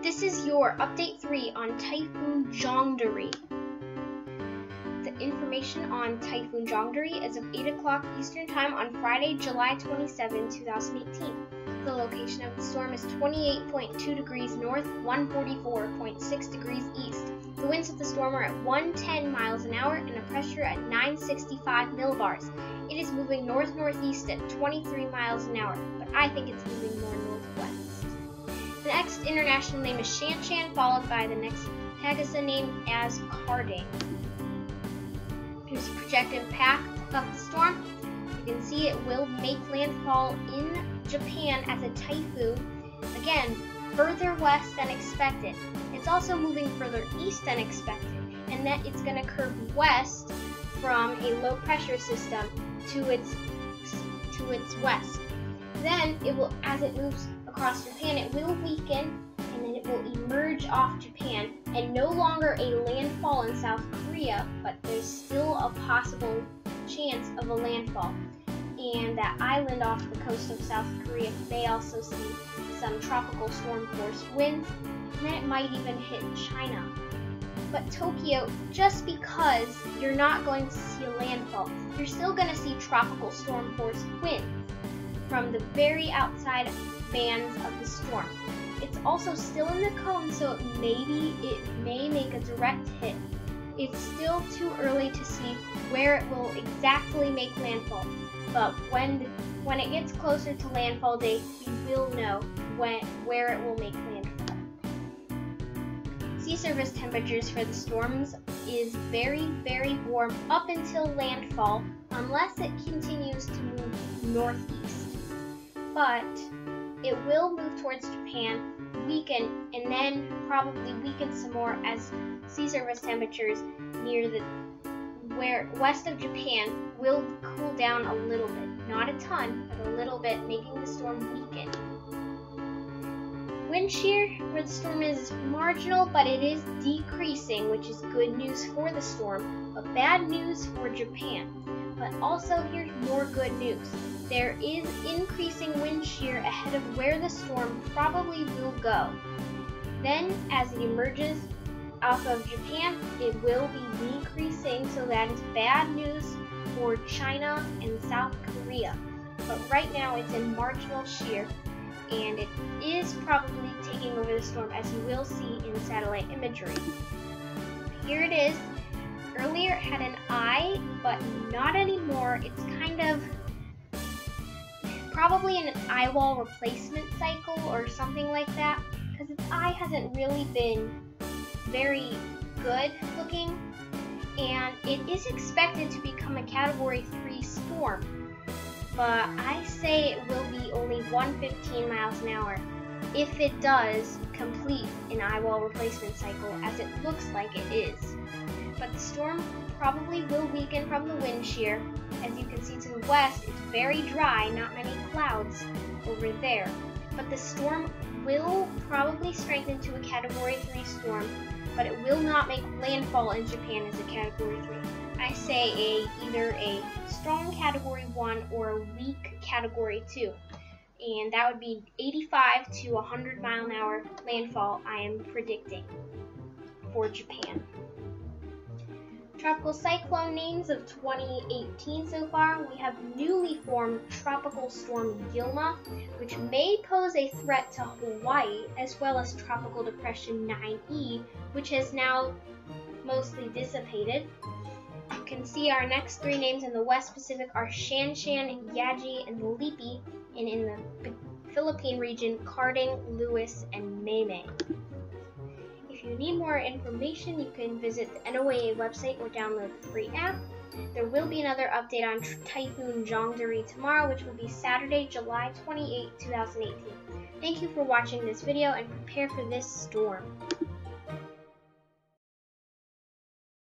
This is your Update 3 on Typhoon Jongdari. The information on Typhoon Jongdari is of 8 o'clock Eastern Time on Friday, July 27, 2018. The location of the storm is 28.2 degrees north, 144.6 degrees east. The winds of the storm are at 110 miles an hour and a pressure at 965 millibars. It is moving north-northeast at 23 miles an hour, but I think it's moving more northwest. The next international name is Shan, followed by the next Pegasa name as Carding. Here's a projected path of the storm. You can see it will make landfall in Japan as a typhoon, again, further west than expected. It's also moving further east than expected, and that it's going to curve west from a low pressure system to its west. Then it will, as it moves across Japan, it will weaken and then it will emerge off Japan and no longer a landfall in South Korea, but there's still a possible chance of a landfall. And that island off the coast of South Korea may also see some tropical storm force winds, and then it might even hit China. But Tokyo, just because you're not going to see a landfall, you're still going to see tropical storm force winds from the very outside bands of the storm. It's also still in the cone, so it may make a direct hit. It's still too early to see where it will exactly make landfall, but when it gets closer to landfall date, we will know where it will make landfall. Sea surface temperatures for the storms is very, very warm up until landfall, unless it continues to move northeast. But it will move towards Japan, weaken, and then probably weaken some more as sea surface temperatures near west of Japan will cool down a little bit. Not a ton, but a little bit, making the storm weaken. Wind shear where the storm is marginal, but it is decreasing, which is good news for the storm, but bad news for Japan. But also here's more good news. There is increasing wind shear ahead of where the storm probably will go. Then, as it emerges off of Japan, it will be decreasing, so that is bad news for China and South Korea. But right now it's in marginal shear, and it is probably taking over the storm, as you will see in satellite imagery. Here it is. Earlier it had an eye, but not anymore. It's kind of probably in an eye wall replacement cycle or something like that, because its eye hasn't really been very good looking, and it is expected to become a Category 3 storm, but I say it will be only 115 miles an hour if it does complete an eye wall replacement cycle, as it looks like it is. But the storm probably will weaken from the wind shear. As you can see to the west, it's very dry, not many clouds over there. But the storm will probably strengthen to a Category 3 storm, but it will not make landfall in Japan as a Category 3. I say either a strong Category 1 or a weak Category 2. And that would be 85 to 100 mile an hour landfall I am predicting for Japan. Tropical cyclone names of 2018 so far. We have newly formed Tropical Storm Gilma, which may pose a threat to Hawaii, as well as Tropical Depression 9E, which has now mostly dissipated. You can see our next three names in the West Pacific are Shan, Yaji, and Lipi, and in the Philippine region, Carding, Lewis, and Maymay. If you need more information, you can visit the NOAA website or download the free app. There will be another update on Typhoon Jongdari tomorrow, which will be Saturday, July 28, 2018. Thank you for watching this video, and prepare for this storm.